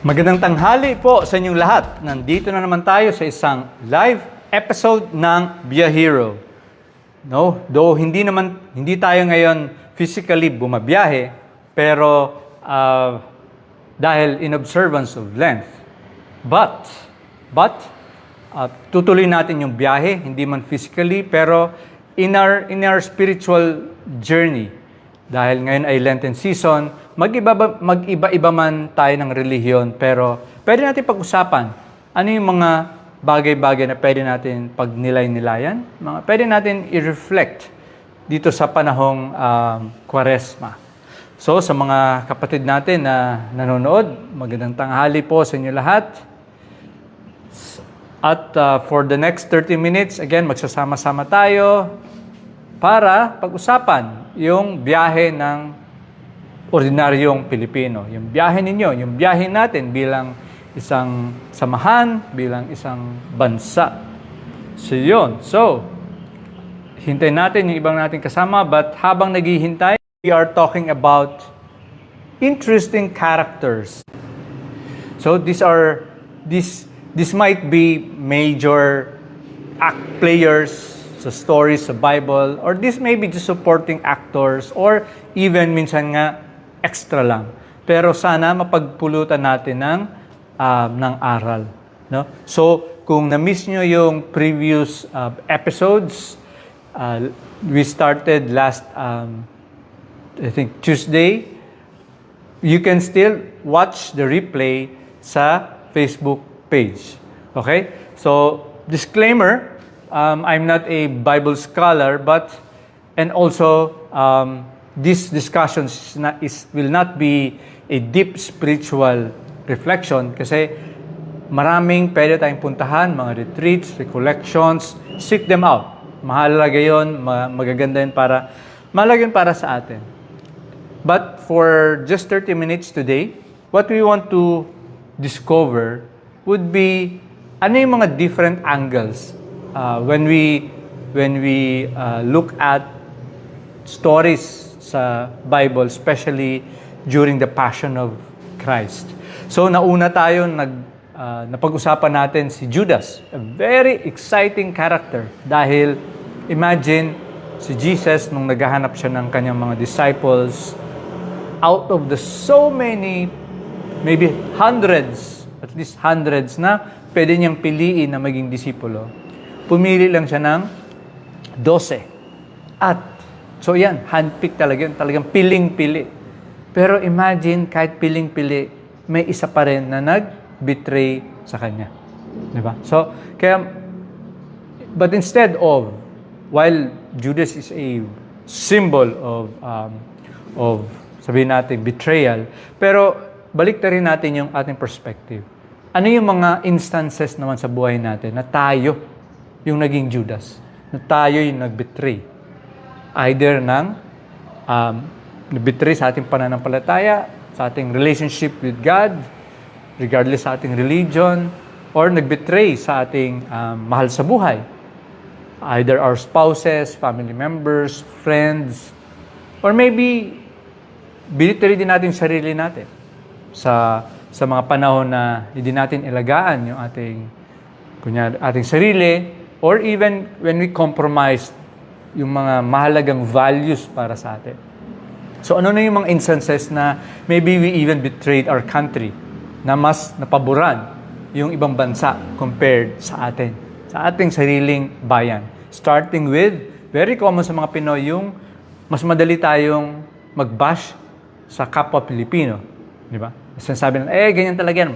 Magandang tanghali po sa inyong lahat. Nandito na naman tayo sa isang live episode ng Biyahero. No, though hindi tayo ngayon physically bumabiyahe, pero dahil in observance of Lent. But tutuloy natin yung biyahe, hindi man physically, pero in our spiritual journey. Dahil ngayon ay Lenten season, mag-iba-iba man tayo ng relihiyon, pero pwede natin pag-usapan ano yung mga bagay-bagay na pwede natin pagnilay-nilayan, pwede natin i-reflect dito sa panahong Kwaresma. So sa mga kapatid natin na nanonood, magandang tanghali po sa inyo lahat. At for the next 30 minutes, again, magsasama-sama tayo para pag-usapan yung biyahe ng ordinaryong Pilipino. Yung biyahe ninyo, yung biyahe natin bilang isang samahan, bilang isang bansa. So yun. So, hintayin natin yung ibang natin kasama, but habang naghihintay, we are talking about interesting characters. So this might be major act players sa stories sa Bible, or this may be just supporting actors, or even minsan nga extra lang. Pero sana mapagpulutan natin ng aral. No? So, kung na-miss nyo yung previous episodes, we started last, I think, Tuesday. You can still watch the replay sa Facebook page. Okay? So, disclaimer, I'm not a Bible scholar, and also this discussion will not be a deep spiritual reflection kasi maraming pwede tayong puntahan, mga retreats, recollections, seek them out. Mahalaga yun, magaganda yun para sa atin. But for just 30 minutes today, what we want to discover would be ano yung mga different angles when we look at stories sa Bible, especially during the Passion of Christ. So nauna tayo napag-usapan natin si Judas, a very exciting character dahil imagine si Jesus nung naghahanap siya ng kanyang mga disciples, out of the so many, maybe at least hundreds na pwede niyang piliin na maging disipulo. Pumili lang siya ng 12. At, so yan, handpick talaga yun, talagang piling-pili. Pero imagine, kahit piling-pili, may isa pa rin na nag-betray sa kanya. Diba? So, but instead of, while Judas is a symbol of sabihin natin, betrayal, pero balik na rin natin yung ating perspective. Ano yung mga instances naman sa buhay natin na tayo yung naging Judas, na tayo yung nag-betray. Either nag-betray sa ating pananampalataya, sa ating relationship with God, regardless sa ating religion, or nag-betray sa ating mahal sa buhay. Either our spouses, family members, friends, or maybe binitray din natin yung sarili natin sa mga panahon na hindi natin ilagaan yung ating sarili, or even when we compromise yung mga mahalagang values para sa atin. So ano na yung mga instances na maybe we even betrayed our country, na mas napaboran yung ibang bansa compared sa atin, sa ating sariling bayan. Starting with, very common sa mga Pinoy, yung mas madali tayong mag-bash sa kapwa Pilipino. Di ba? Sinasabi na, ganyan talaga yan.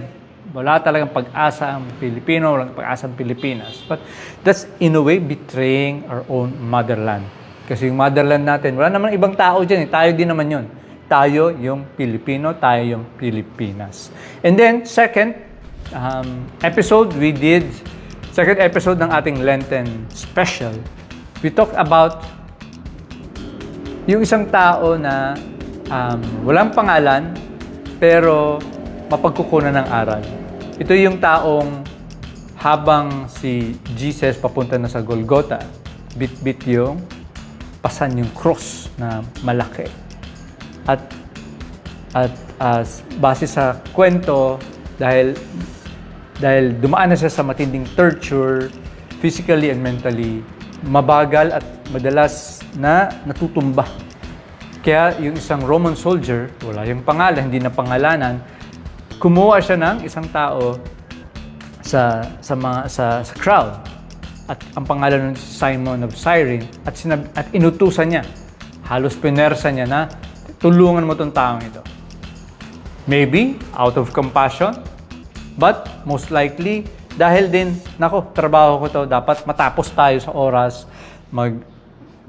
Wala talagang pag-asa ang Pilipino, walang pag-asa ang Pilipinas. But that's in a way betraying our own motherland. Kasi yung motherland natin, wala naman ibang tao dyan. Tayo din naman yun. Tayo yung Pilipino, tayo yung Pilipinas. And then, second episode ng ating Lenten special, we talked about yung isang tao na walang pangalan, pero mapagkukunan ng aral. Ito yung taong habang si Jesus papunta na sa Golgotha, bit-bit yung pasan yung cross na malaki. At base sa kwento, dahil dumaan na siya sa matinding torture, physically and mentally, mabagal at madalas na natutumba. Kaya yung isang Roman soldier, wala yung pangalan, hindi na pangalanan, kumuha siya ng isang tao sa crowd. At ang pangalan ng Simon of Cyrene at inutusan niya. Halos pinersa niya na tulungan mo tong taong ito. Maybe out of compassion, but most likely dahil din, trabaho ko to, dapat matapos tayo sa oras,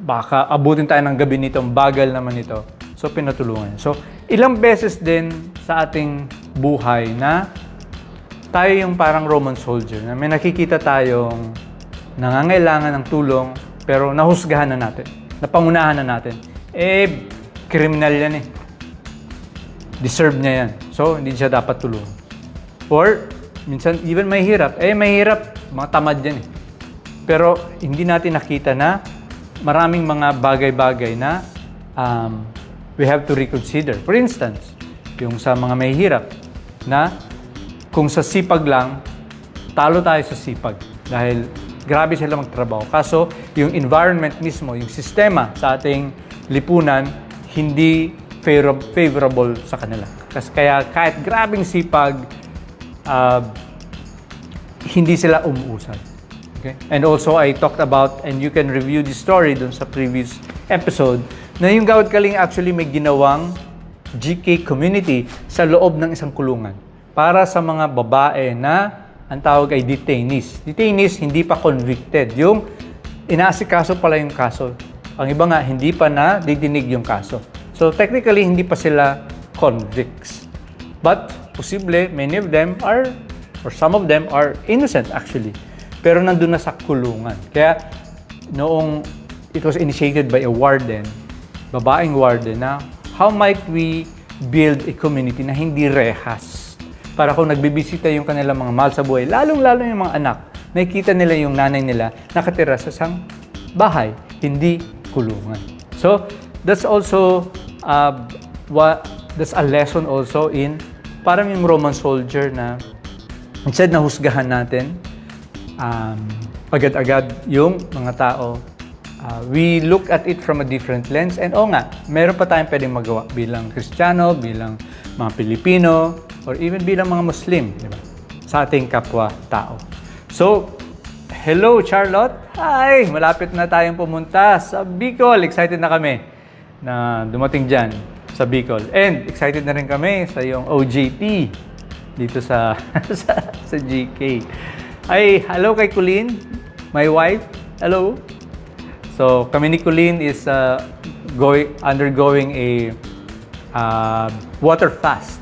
baka abutin tayo ng gabi nito, bagal naman ito. So, pinatulungan. So, ilang beses din sa ating buhay na tayo yung parang Roman soldier, na may nakikita tayong nangangailangan ng tulong, pero nahusgahan na natin, napangunahan na natin. Kriminal yan eh. Deserve niya yan. So, hindi siya dapat tulungan. Or, minsan, even mahirap, mga tamad yan eh. Pero, hindi natin nakita na maraming mga bagay-bagay na we have to reconsider. For instance, yung sa mga mahihirap na kung sa sipag lang, talo tayo sa sipag dahil grabe sila magtrabaho. Kaso, yung environment mismo, yung sistema sa ating lipunan, hindi favorable sa kanila. Kaya kahit grabing sipag, hindi sila umuusad. Okay? And also, I talked about, and you can review the story dun sa previous episode, na yung Gawad Kalinga actually may ginawang GK community sa loob ng isang kulungan para sa mga babae na ang tawag ay detainees. Detainees, hindi pa convicted. Yung inaasikaso pala yung kaso. Ang iba nga, hindi pa na didinig yung kaso. So, technically, hindi pa sila convicts. But, posible, many of them are, or some of them are innocent actually. Pero nandun na sa kulungan. Kaya, noong it was initiated by a warden, babaeng warden, na how might we build a community na hindi rehas? Para kung nagbibisita yung kanilang mga mahal sa buhay, lalong-lalo yung mga anak, nakikita nila yung nanay nila nakatira sa isang bahay, hindi kulungan. So, that's also, that's a lesson also in parang yung Roman soldier na instead na husgahan natin, agad-agad yung mga tao, we look at it from a different lens. And meron pa tayong pwedeng magawa bilang Kristiyano, bilang mga Pilipino, or even bilang mga Muslim, di ba? Sa ating kapwa-tao. So, hello Charlotte! Hi! Malapit na tayong pumunta sa Bicol. Excited na kami na dumating dyan sa Bicol. And excited na rin kami sa yung OJT dito sa GK. Ay, hello kay Colleen, my wife. Hello. So, kami ni Colleen is undergoing a water fast.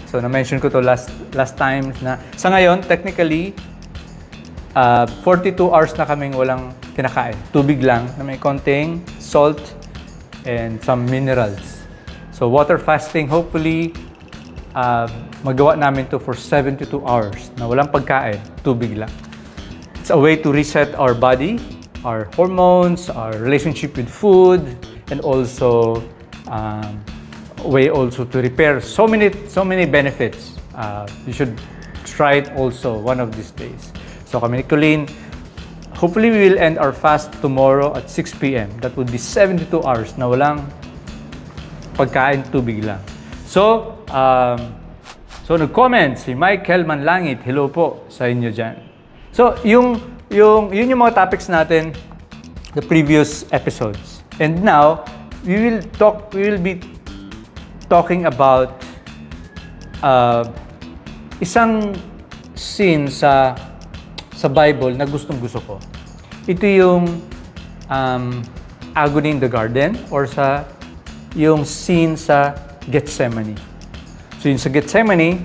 So, na-mention ko to last time na sa ngayon, technically, 42 hours na kaming walang kinakain. Tubig lang na may konting salt and some minerals. So, water fasting, hopefully, magawa namin to for 72 hours na walang pagkain, tubig lang. It's a way to reset our body, our hormones, our relationship with food, and also a way also to repair so many benefits. You should try it also one of these days. So kami ni Colleen, hopefully we will end our fast tomorrow at 6 p.m. That would be 72 hours na walang pagkain, tubig lang. So, nag-comment si Michael Manlangit. Hello po sa inyo dyan. So, yun yung mga topics natin the previous episodes. And now, we will be talking about isang scene sa Bible na gustong-gusto ko. Ito yung agony in the garden or yung scene sa Gethsemane. So yun sa Gethsemane,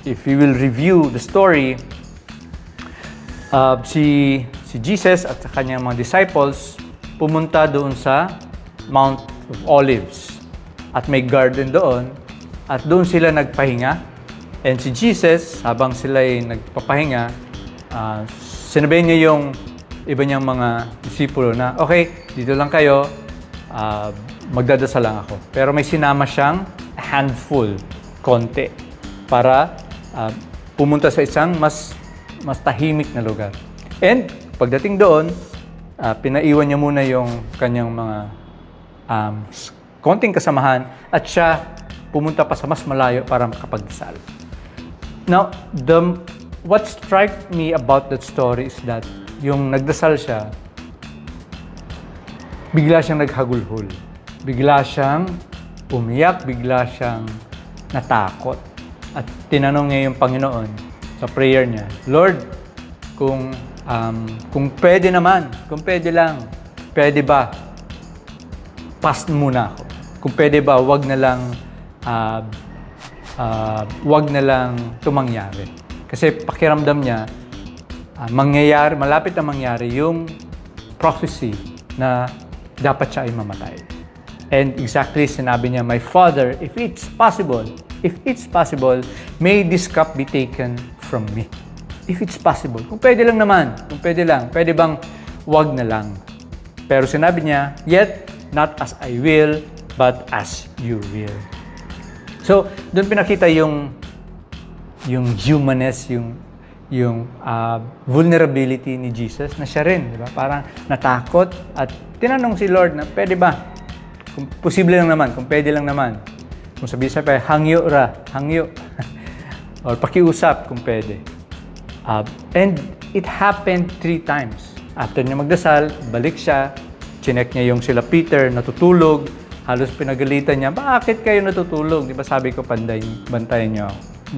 if you will review the story, si Jesus at sa kanyang mga disciples pumunta doon sa Mount of Olives at may garden doon at doon sila nagpahinga. And si Jesus, habang sila ay nagpapahinga, sinabihan niya yung iba niyang mga disipulo na, okay, dito lang kayo, magdadasal lang ako. Pero may sinama siyang handful, konti, para pumunta sa isang mas tahimik na lugar. And pagdating doon, pinaiwan niya muna yung kanyang mga konting kasamahan at siya pumunta pa sa mas malayo para makapagdasal. Now, what struck me about that story is that yung nagdasal siya, bigla siyang naghagulhol. Bigla siyang umiyak, bigla siyang natakot. At tinanong niya yung Panginoon sa prayer niya, Lord, kung pwede naman, kung pwede lang, pwede ba, pass muna ako. Kung pwede ba, wag na lang tumangyari. Kasi pakiramdam niya, malapit na mangyari yung prophecy na dapat siya ay mamatay. And exactly sinabi niya, my Father, if it's possible, may this cup be taken from me. If it's possible. Kung pwede lang naman, pwede bang wag na lang. Pero sinabi niya, yet not as I will, but as you will. So, doon pinakita yung humanness, yung vulnerability ni Jesus na siya rin, di ba? Parang natakot at tinanong si Lord na pwede ba? Kung posible lang naman, kung pwede lang naman. Kung sabihin sa hangyo. Or pakiusap kung pwede. And it happened 3 times. After niya magdasal, balik siya, chinek niya yung sila Peter, natutulog, halos pinagalitan niya, bakit kayo natutulog? Di ba sabi ko, bantayan niyo,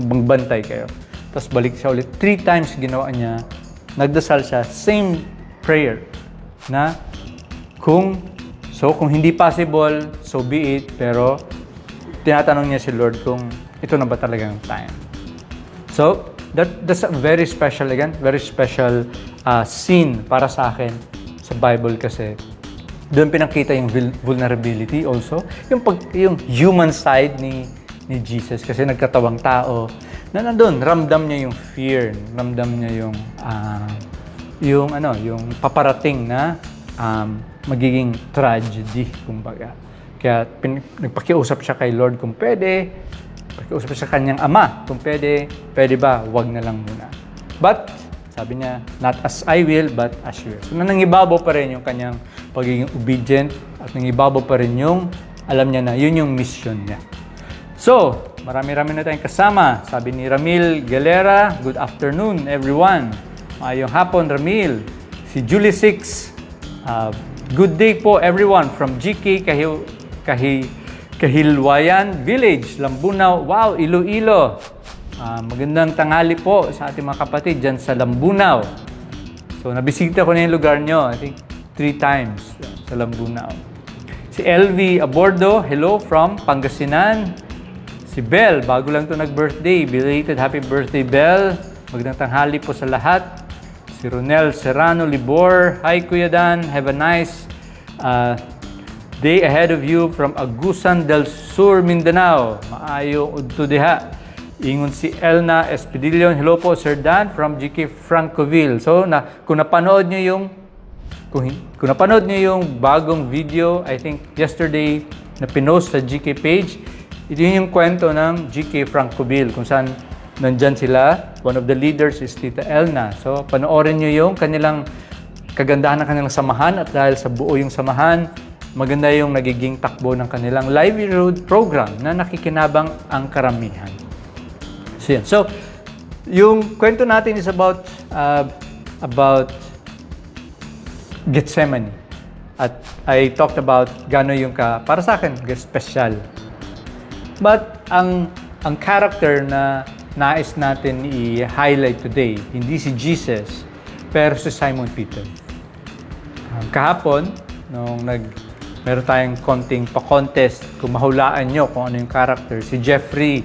bantay kayo. Tapos balik siya ulit. 3 times ginawa niya, nagdasal siya, same prayer, na kung hindi possible, so be it, pero tinatanong niya si Lord kung ito na ba talagang time. So, that's a very special scene para sa akin sa Bible kasi doon pinakita yung vulnerability also, yung human side ni Jesus kasi nagkatawang tao na nandun, ramdam niya yung fear, ramdam niya yung paparating na magiging tragedy, kumbaga. Kaya nagpakiusap siya kay Lord kung pwede, pakiusap siya sa kanyang ama kung pwede ba, wag na lang muna. But, sabi niya, not as I will, but as you will. So, nangibabaw pa rin yung kanyang pagiging obedient at nangibabaw pa rin yung alam niya na yun yung mission niya. So, marami-rami na tayong kasama. Sabi ni Ramil Galera, good afternoon everyone. Maayong hapon, Ramil. Si Julie 6, good day po everyone from GK Kahilwayan Village, Lambunaw. Wow, Iloilo. Magandang tanghali po sa ating mga kapatid dyan sa Lambunaw. So, nabisita ko na yung lugar nyo, I think 3 times sa Lambunaw. Si LV Abordo, hello from Pangasinan. Si Belle, bago lang ito nag-birthday. Belated happy birthday, Belle. Magandang tanghali po sa lahat. Si Ronel Serrano Libor, hi Kuya Dan, have a nice day ahead of you from Agusan del Sur, Mindanao. Maayo udto diha. Ingon si Elna Espedillon. Hello po Sir Dan from GK Francoville. So kung napanood niyo yung bagong video, I think yesterday na pinost sa GK page, ito yung kwento ng GK Francoville kung saan nandyan sila. One of the leaders is Tita Elna. So panoorin niyo yung kanilang kagandahan ng kanilang samahan at dahil sa buo yung samahan, maganda yung nagiging takbo ng kanilang livelihood program na nakikinabang ang karamihan. So, yung kwento natin is about Gethsemane. At I talked about gano'n yung para sa akin, special. But ang character na nais natin i-highlight today, hindi si Jesus, pero si Simon Peter. Kahapon, nung meron tayong konting pa-contest, kung mahulaan nyo kung ano yung character, si Jeffrey,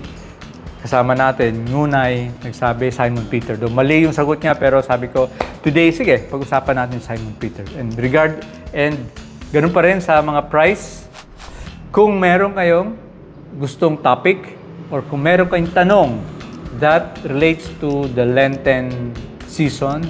kasama natin, ngunay, nagsabi Simon Peter. Doon mali yung sagot niya, pero sabi ko, today, sige, pag-usapan natin Simon Peter. And ganun pa rin sa mga prize, kung meron kayong gustong topic, or kung meron kayong tanong that relates to the Lenten season,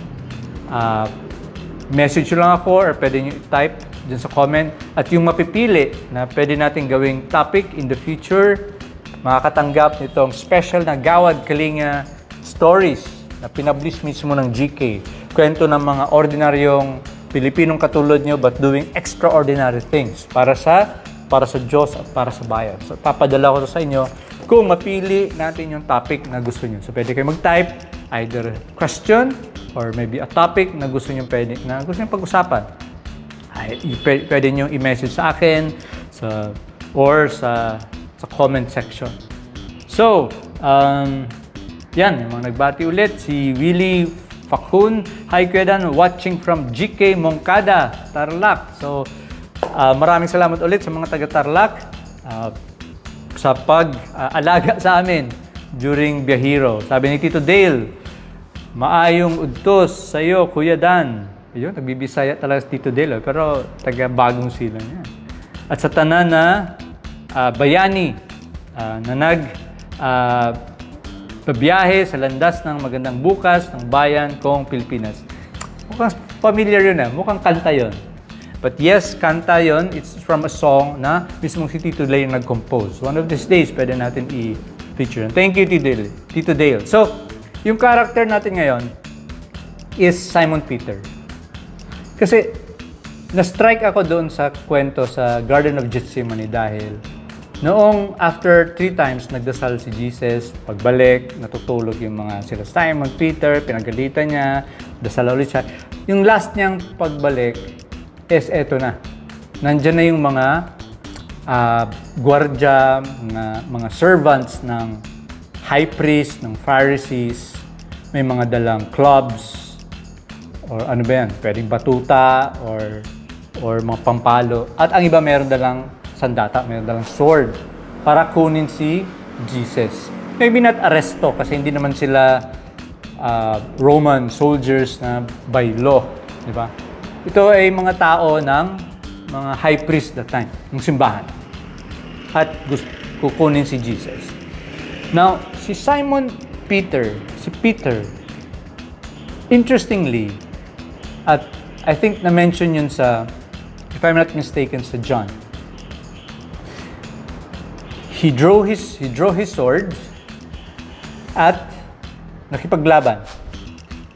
message lang ako, or pwede nyo type dyan sa comment. At yung mapipili na pwede natin gawing topic in the future, makakatanggap nitong special na Gawad Kalinga stories na pinablish mismo ng GK. Kwento ng mga ordinaryong Pilipinong katulad nyo but doing extraordinary things para sa Diyos at para sa bayan. So, papadala ko sa inyo kung mapili natin yung topic na gusto nyo. So, pwede kayo mag-type either question or maybe a topic na gusto nyo pag-usapan. Pwede nyo i-message sa akin or sa comment section. So, yan, yung mga nagbati ulit. Si Willie Facun, hi Kuya Dan, watching from GK Moncada, Tarlac. So, maraming salamat ulit sa mga taga-Tarlac sa pag-alaga sa amin during Biyahero. Sabi ni Tito Dale, maayong udtos sa iyo, Kuya Dan. Ayun, nagbibisaya talaga si Tito Dale, pero taga-Bagong Silang yan. At sa tanan na bayani na pabiyahe sa landas ng magandang bukas ng bayan kong Pilipinas. Mukhang familiar yun mukhang kanta yun. But yes, kanta yun. It's from a song na mismong si Tito Dale nag-compose. One of these days, pwede natin i-feature. Thank you, Tito Dale. So, yung character natin ngayon is Simon Peter. Kasi, na-strike ako doon sa kwento sa Garden of Gethsemane dahil noong after 3 times nagdasal si Jesus, pagbalik, natutulog yung mga sila Simon, Peter, pinagalitan niya, dasal ulit siya. Yung last niyang pagbalik is eto na. Nandiyan na yung mga gwardiya, mga servants ng high priest, ng Pharisees, may mga dalang clubs, or ano ba yan, pwedeng batuta, or mga pampalo. At ang iba meron dalang sandata, mayroon dalang sword para kunin si Jesus. Maybe not arresto kasi hindi naman sila Roman soldiers na by law, di ba? Ito ay mga tao ng mga high priest that time, ng simbahan. At kukunin si Jesus. Now, si Simon Peter, interestingly, at I think na-mention yun sa, if I'm not mistaken, sa John. He drew his sword at nakipaglaban.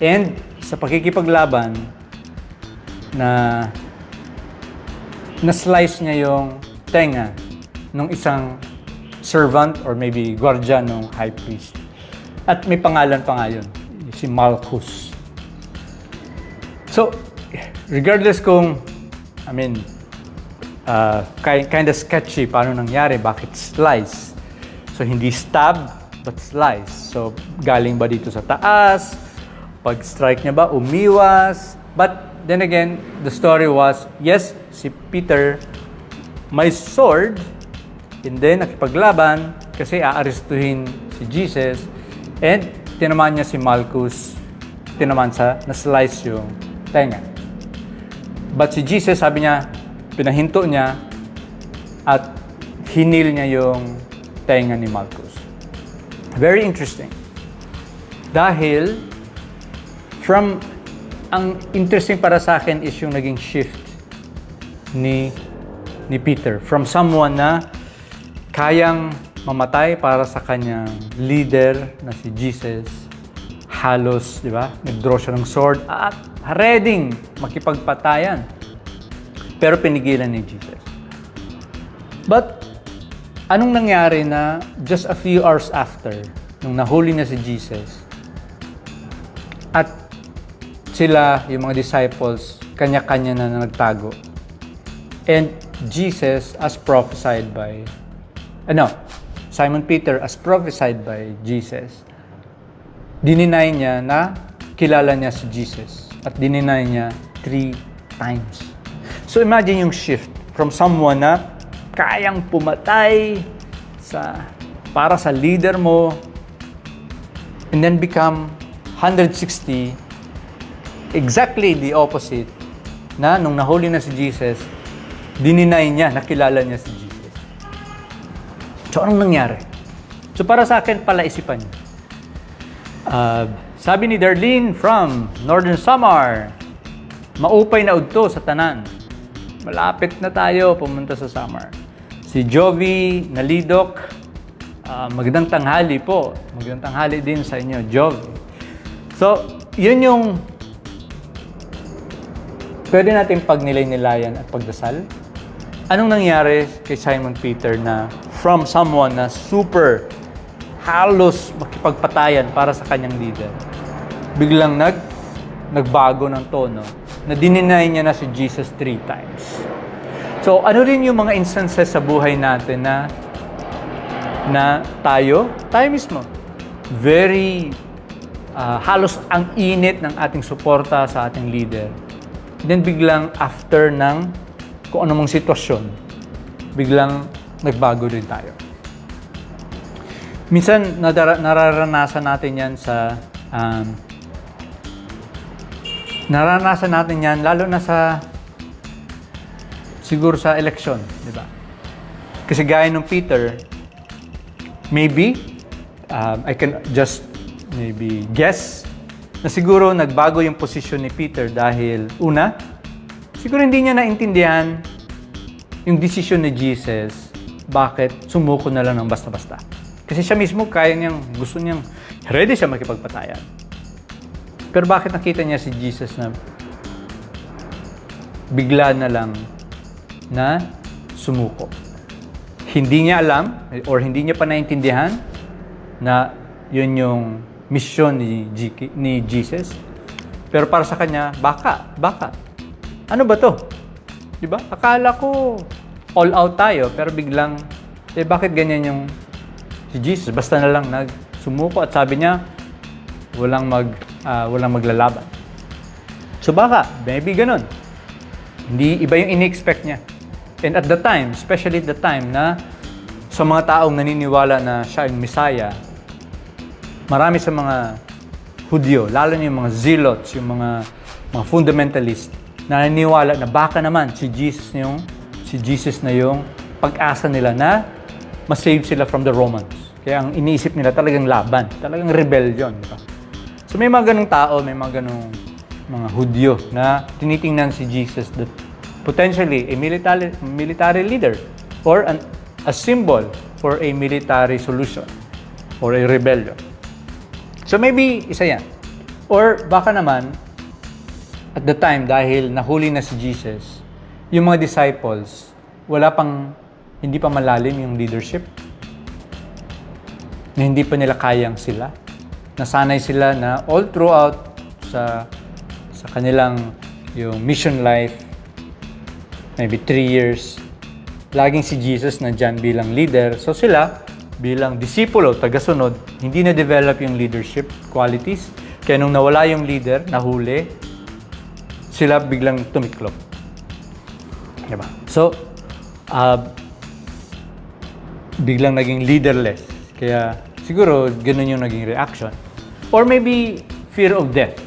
And sa pakikipaglaban, na-slice niya yung tenga ng isang servant or maybe guardian ng high priest. At may pangalan pa nga yun, si Malchus. So, regardless kung, kind of sketchy paano nangyari, bakit slice? So, hindi stab, but slice. So, galing ba dito sa taas? Pag-strike niya ba, umiwas? But, then again, the story was, yes, si Peter may sword, and then nakipaglaban kasi aarestuhin si Jesus, and tinamaan niya si Malchus, na-slice yung tenga. But si Jesus, sabi niya, pinahinto niya at hinil niya yung tenga ni Malchus. Very interesting. Dahil, ang interesting para sa akin is yung naging shift ni Peter. From someone na kayang mamatay para sa kanyang leader na si Jesus, halos, di ba? Nag-draw siya ng sword at ready makipagpatayan. Pero pinigilan ni Jesus. But, anong nangyari na just a few hours after, nung nahuli na si Jesus, at sila, yung mga disciples, kanya-kanya na nagtago. And Jesus, as prophesied by, Simon Peter, as prophesied by Jesus, dininay niya na kilala niya si Jesus. At dininay niya 3 times. So imagine yung shift from someone na kayang pumatay para sa leader mo and then become 160, exactly the opposite na nung nahuli na si Jesus, dininay niya, nakilala niya si Jesus. So anong nangyari? So para sa akin, palaisipan niyo. Sabi ni Darlene from Northern Samar, maupay na udto sa tanan. Malapit na tayo pumunta sa Samar. Si Jovi Nalidok, Magandang tanghali po. Magandang tanghali din sa inyo, Jov. So, yun yung pwede natin pagnilay-nilayan at pagdasal. Anong nangyari kay Simon Peter na from someone na super halos makipagpatayan para sa kanyang leader, biglang nagbago ng tono na dininay niya na si Jesus 3 times. So, ano rin yung mga instances sa buhay natin na tayo mismo, very halos ang init ng ating suporta sa ating leader. Then biglang after ng kung anumang sitwasyon, biglang nagbago din tayo. Minsan nararanasan natin yan lalo na siguro sa eleksyon, di ba? Kasi gaya ng Peter, maybe I can just maybe guess na siguro nagbago yung posisyon ni Peter dahil una, siguro hindi niya naintindihan yung desisyon ni Jesus bakit sumuko na lang ng basta-basta. Kasi siya mismo gusto niyang ready siya makipagpatayan. Pero bakit nakita niya si Jesus na bigla na lang na sumuko? Hindi niya alam or hindi niya pa naintindihan na yun yung misyon ni Jesus. Pero para sa kanya, baka. Ano ba to? Diba? Akala ko all out tayo, pero biglang, bakit ganyan yung si Jesus? Basta na lang nagsumuko at sabi niya, walang maglalaban. So baka, maybe ganun. Hindi iba yung ini-expect niya. And at the time, especially at the time na sa mga taong naniniwala na siya yung Messiah, marami sa mga Hudyo, lalo na yung mga zealots, yung mga fundamentalist, na naniniwala na baka naman si Jesus na yung pag-asa nila na ma-save sila from the Romans. Kaya ang iniisip nila talagang laban, talagang rebellion. Diba? So may mga ganung tao, may mga ganung mga Hudyo na tinitingnan si Jesus that potentially a military leader or a symbol for a military solution or a rebellion. So maybe isa yan. Or baka naman, at the time, dahil nahuli na si Jesus, yung mga disciples, hindi pa malalim yung leadership. Na hindi pa nila kayang sila. Nasanay sila na all throughout sa kanilang yung mission life, maybe 3 years, laging si Jesus nandyan bilang leader. So sila, bilang disipulo, tagasunod, hindi na-develop yung leadership qualities. Kaya nung nawala yung leader, nahuli, sila biglang tumiklop. Diba? So, biglang naging leaderless. Kaya siguro, ganun yung naging reaction. Or maybe, fear of death.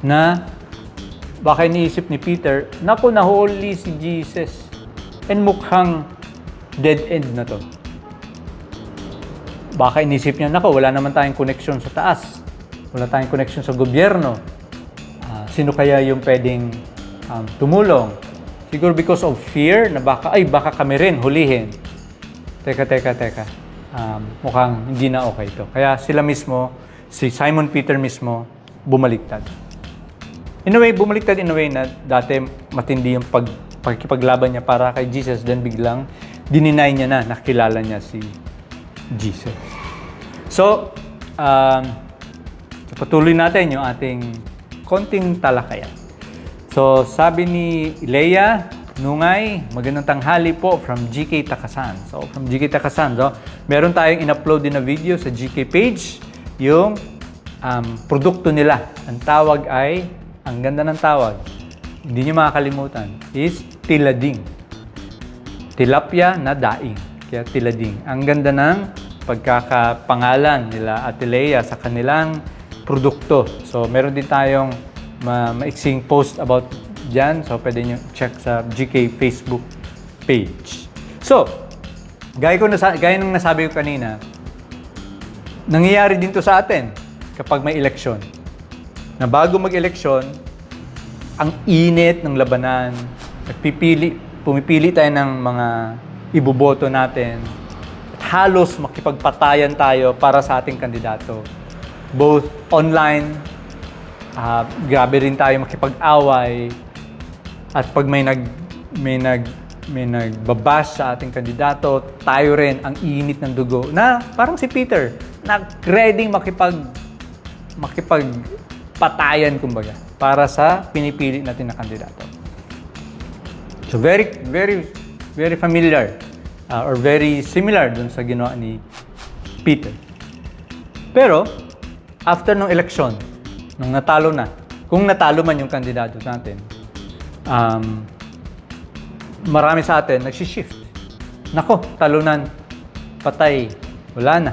Na, baka iniisip ni Peter, naku, nahuli si Jesus. And mukhang dead end na to. Baka inisip niya, naku, wala naman tayong connection sa taas. Wala tayong connection sa gobyerno. Sino kaya yung pwedeng tumulong? Siguro because of fear na baka kami rin hulihin. Teka. Mukhang hindi na okay ito. Kaya sila mismo, si Simon Peter mismo, bumaliktad. In a way, bumaliktad in a way na dati matindi yung pagkipaglaban niya para kay Jesus, then biglang dininay niya na nakilala niya si Jesus. So, patuloy natin yung ating konting talakayan. So, sabi ni Leia Nungay, magandang tanghali po from GK Takasan. So, from GK Takasan, meron tayong in-upload din na video sa GK page, yung produkto nila. Ang tawag ay, ang ganda ng tawag, hindi niyo makakalimutan, is tilading. Tilapia na daing. Kaya tilading. Ang ganda ng pagkakapangalan nila Ate Leia sa kanilang produkto. So, meron din tayong maiksing post about dyan. So, pwede nyo check sa GK Facebook page. So, gaya nung nasabi ko kanina, nangyayari din to sa atin kapag may eleksyon. Na bago mag-eleksyon, ang init ng labanan, pumipili tayo ng mga iboboto natin. halos makipagpatayan tayo para sa ating kandidato. Both online, grabe rin tayo makipag-away, at pag may nagbabash sa ating kandidato, tayo rin ang init ng dugo na parang si Peter, na ready makipagpatayan kumbaga para sa pinipili natin na kandidato. So very familiar or very similar dun sa ginawa ni Peter. Pero after ng eleksyon, nung natalo na, kung natalo man yung kandidato natin, marami sa atin nagsishift. Nako, talunan, patay, wala na.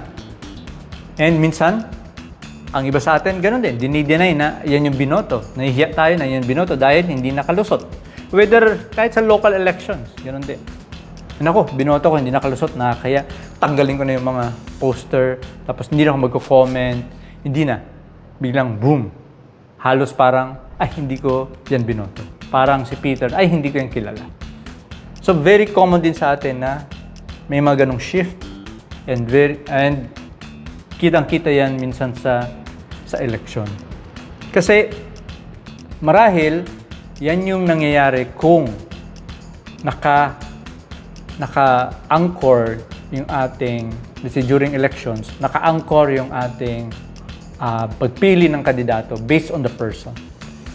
And minsan, ang iba sa atin, ganun din, dinideny na yan yung binoto. Nahihiya tayo na yan yung binoto dahil hindi nakalusot. Whether kahit sa local elections, ganun din. Nako, binoto ko, hindi nakalusot na, kaya tanggalin ko na yung mga poster, tapos hindi na ako magko-comment, hindi na. Biglang boom. Halos parang, ay, hindi ko yan binoto. Parang si Peter, ay, hindi ko yan kilala. So, very common din sa atin na may mga ganong shift and kitang-kita yan minsan sa eleksyon. Kasi marahil yan yung nangyayari kung naka-anchor yung ating, during elections, naka-anchor yung ating pagpili ng kandidato based on the person,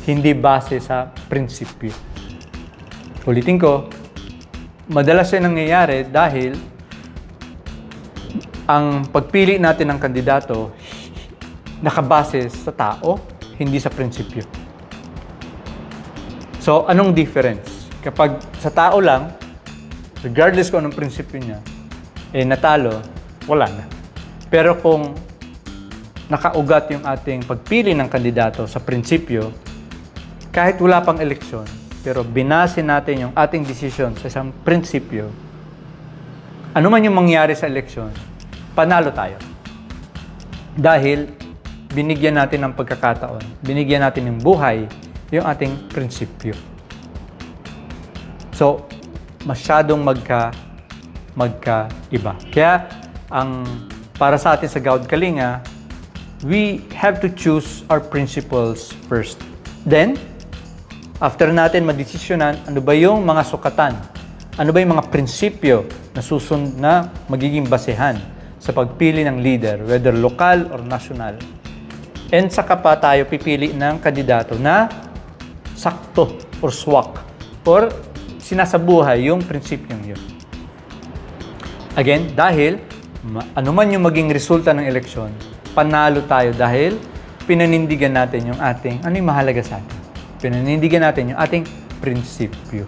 hindi base sa prinsipyo. Ulitin ko, madalas yan nangyayari dahil ang pagpili natin ng kandidato nakabase sa tao, hindi sa prinsipyo. So, anong difference? Kapag sa tao lang, regardless kung anong prinsipyo niya, natalo, wala na. Pero kung nakaugat yung ating pagpili ng kandidato sa prinsipyo, kahit wala pang eleksyon, pero binase natin yung ating desisyon sa isang prinsipyo, ano man yung mangyari sa eleksyon, panalo tayo. Dahil binigyan natin ng pagkakataon, binigyan natin ng buhay yung ating prinsipyo. So, masyadong magkaiba. Kaya, para sa atin sa Gawad Kalinga, we have to choose our principles first. Then, after natin madesisyonan, ano ba yung mga sukatan? Ano ba yung mga prinsipyo na magiging basehan sa pagpili ng leader, whether lokal or national? And saka pa tayo pipili ng kandidato na sakto or swak or sinasabuhay yung prinsipyong yun. Again, dahil ano man yung maging resulta ng eleksyon, panalo tayo dahil pinanindigan natin yung ating, ano yung mahalaga sa atin? Pinanindigan natin yung ating prinsipyo.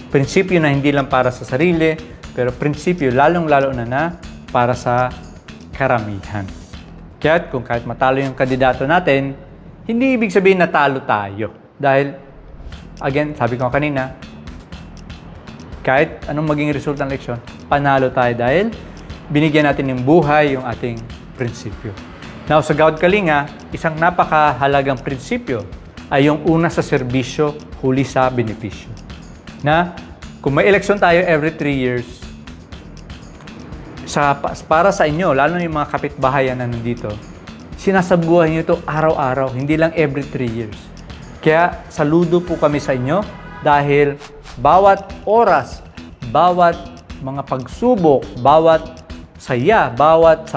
Prinsipyo na hindi lang para sa sarili, pero prinsipyo lalong-lalo na para sa karamihan. Kaya kung kahit matalo yung kandidato natin, hindi ibig sabihin natalo tayo. Dahil, again, sabi ko kanina, kahit anong maging resulta ng eleksyon, panalo tayo dahil binigyan natin ng buhay yung ating prinsipyo. Now, sa Gawad Kalinga, isang napakahalagang prinsipyo ay yung una sa serbisyo, huli sa benepisyo. Na kung may eleksyon tayo every 3 years, para sa inyo, lalo yung mga kapitbahayan na nandito, sinasabuhay nyo ito araw-araw, hindi lang every 3 years. Kaya saludo po kami sa inyo dahil bawat oras, bawat mga pagsubok, bawat saya, bawat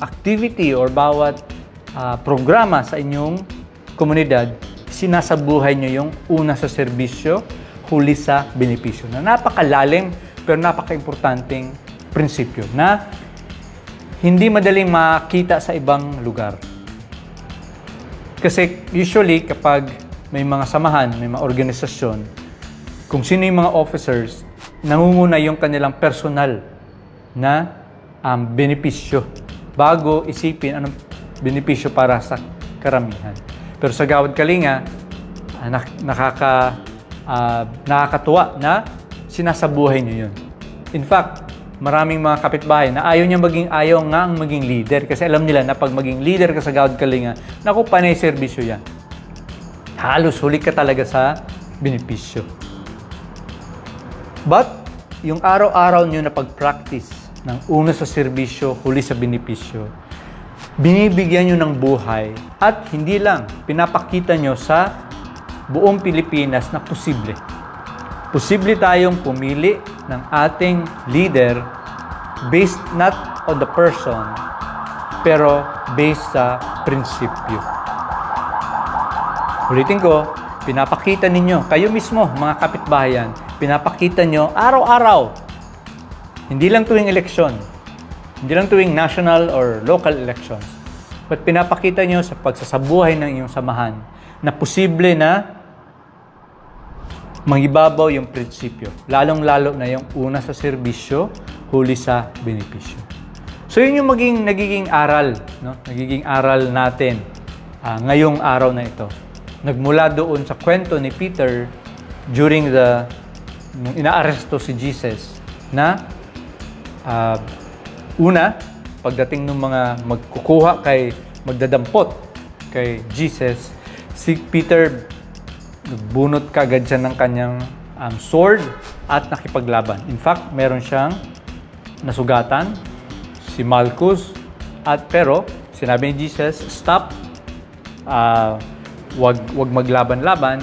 activity or bawat programa sa inyong komunidad, sinasabuhay nyo yung una sa serbisyo, huli sa benepisyo. Na napakalalim pero napaka-importanting prinsipyo na hindi madaling makita sa ibang lugar. Kasi usually kapag may mga samahan, may mga organisasyon, kung sino yung mga officers, nangunguna yung kanilang personal na benepisyo bago isipin anong benepisyo para sa karamihan. Pero sa Gawad Kalinga, nakakatuwa na sinasabuhay niyo yun. In fact, maraming mga kapitbahay na ayaw nga ang maging leader kasi alam nila na pag maging leader ka sa Gawad Kalinga, naku, panay serbisyo yan. Halos huli ka talaga sa benepisyo. But, yung araw-araw nyo na pag-practice ng una sa serbisyo, huli sa benepisyo. Binibigyan nyo ng buhay at hindi lang, pinapakita nyo sa buong Pilipinas na posible. Posible tayong pumili ng ating leader based not on the person, pero based sa prinsipyo. Ulitin ko, pinapakita ninyo, kayo mismo, mga kapitbahayan, pinapakita nyo araw-araw. Hindi lang tuwing eleksyon, hindi lang tuwing national or local elections, but pinapakita nyo sa pagsasabuhay ng iyong samahan na posible na mangibabaw yung prinsipyo. Lalong-lalo na yung una sa serbisyo, huli sa benepisyo. So yun yung nagiging aral, no? Nagiging aral natin ngayong araw na ito. Nagmula doon sa kwento ni Peter during nung inaaresto si Jesus na una, pagdating ng mga magdadampot kay Jesus, si Peter nagbunot kagad siya ng kanyang sword at nakipaglaban. In fact, meron siyang nasugatan, si Malchus, pero sinabi ni Jesus, stop, wag maglaban-laban,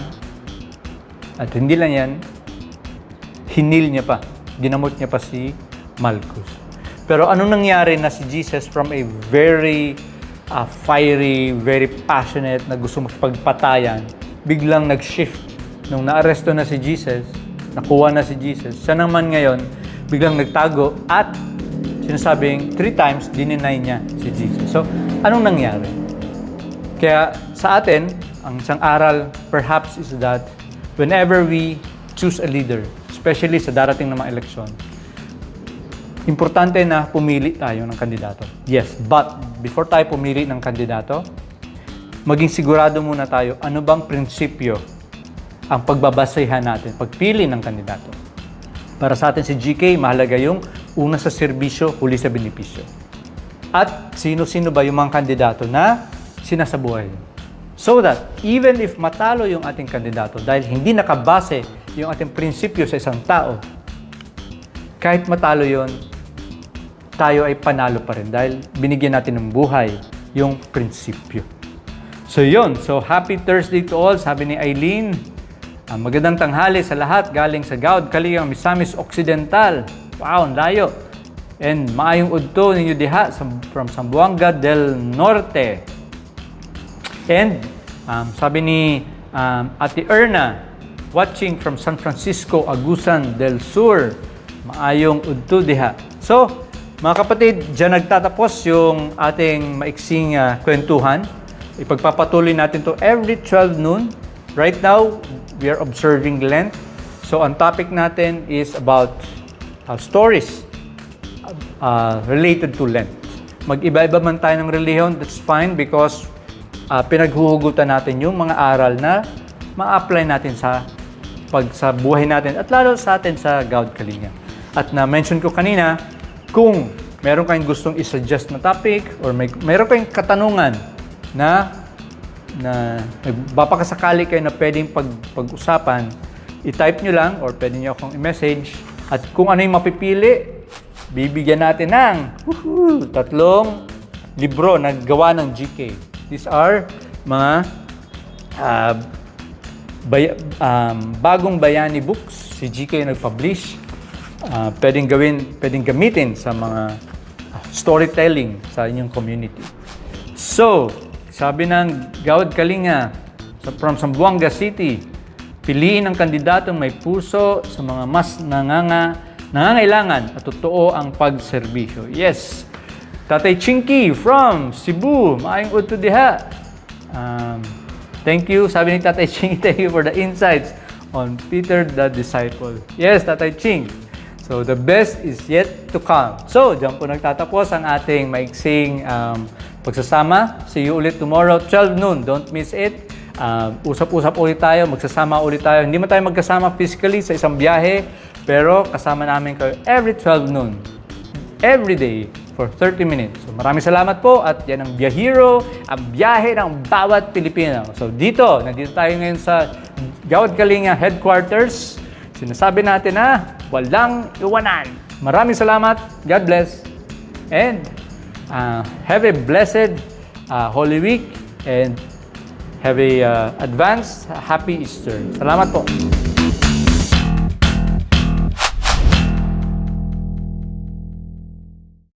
at hindi lang yan, hinil niya pa, ginamot niya pa si Malchus. Pero anong nangyari na si Jesus from a very fiery, very passionate, na gusto magpagpatayan, biglang nag-shift. Nung naaresto na si Jesus, nakuha na si Jesus, siya naman ngayon, biglang nagtago at sinasabing 3 times dininay niya si Jesus. So, anong nangyari? Kaya sa atin, ang isang aral perhaps is that whenever we choose a leader, especially sa darating na mga eleksyon, importante na pumili tayo ng kandidato. Yes, but before tayo pumili ng kandidato, maging sigurado muna tayo ano bang prinsipyo ang pagbabasehan natin, pagpili ng kandidato. Para sa atin si GK, mahalaga yung una sa serbisyo, huli sa benepisyo. At sino-sino ba yung mga kandidato na sinasabuhay? So that even if matalo yung ating kandidato dahil hindi nakabase yung ating prinsipyo sa isang tao, kahit matalo yon, tayo ay panalo pa rin dahil binigyan natin ng buhay yung prinsipyo. So yun, so happy Thursday to all, sabi ni Eileen. Magandang tanghali sa lahat galing sa Gaud, Kalinga, Misamis Occidental. Wow, ang layo. And maayong udto ninyo diha from Zamboanga del Norte. And sabi ni Ate Erna, watching from San Francisco, Agusan del Sur. Maayong udto diha. So, mga kapatid, dyan nagtatapos yung ating maiksing kwentuhan. Ipagpapatuloy natin to every 12 noon. Right now, we are observing Lent. So, ang topic natin is about stories related to Lent. Mag-iba-iba man tayo ng relihiyon, that's fine because pinaghuhugutan natin yung mga aral na ma-apply natin sa buhay natin at lalo sa atin sa Gaud Kalinga. At na-mention ko kanina, kung meron kayong gustong i-suggest na topic or meron kayong katanungan na bapakasakali kayo na pwedeng pag-usapan, i-type nyo lang or pwede nyo akong i-message. At kung ano yung mapipili, bibigyan natin ng 3 libro na gawa ng GK. These are mga bagong bayani books. Si GK nag-publish. Pwedeng gamitin sa mga storytelling sa inyong community. So, sabi ng Gaud Kalinga from Zamboanga City, piliin ang kandidatong may puso sa mga mas nangangailangan at totoo ang pagserbisyo. Yes. Tatay Chinky from Cebu, maayong udto diha. Thank you, sabi ni Tatay Ching, thank you for the insights on Peter the Disciple. Yes, Tatay Ching. So, the best is yet to come. So, diyan po nagtatapos ang ating maiksing pagsasama. See you ulit tomorrow, 12 noon. Don't miss it. Usap-usap ulit tayo, magsasama ulit tayo. Hindi man tayo magkasama physically sa isang biyahe, pero kasama namin kayo every 12 noon. Every day for 30 minutes. So, maraming salamat po at yan ang Biyahero, ang biyahe ng bawat Pilipino. So, nandito tayo ngayon sa Gaud Kalinga Headquarters. Sinasabi natin na walang iwanan. Maraming salamat. God bless. And have a blessed Holy Week and have a advanced Happy Easter. Salamat po.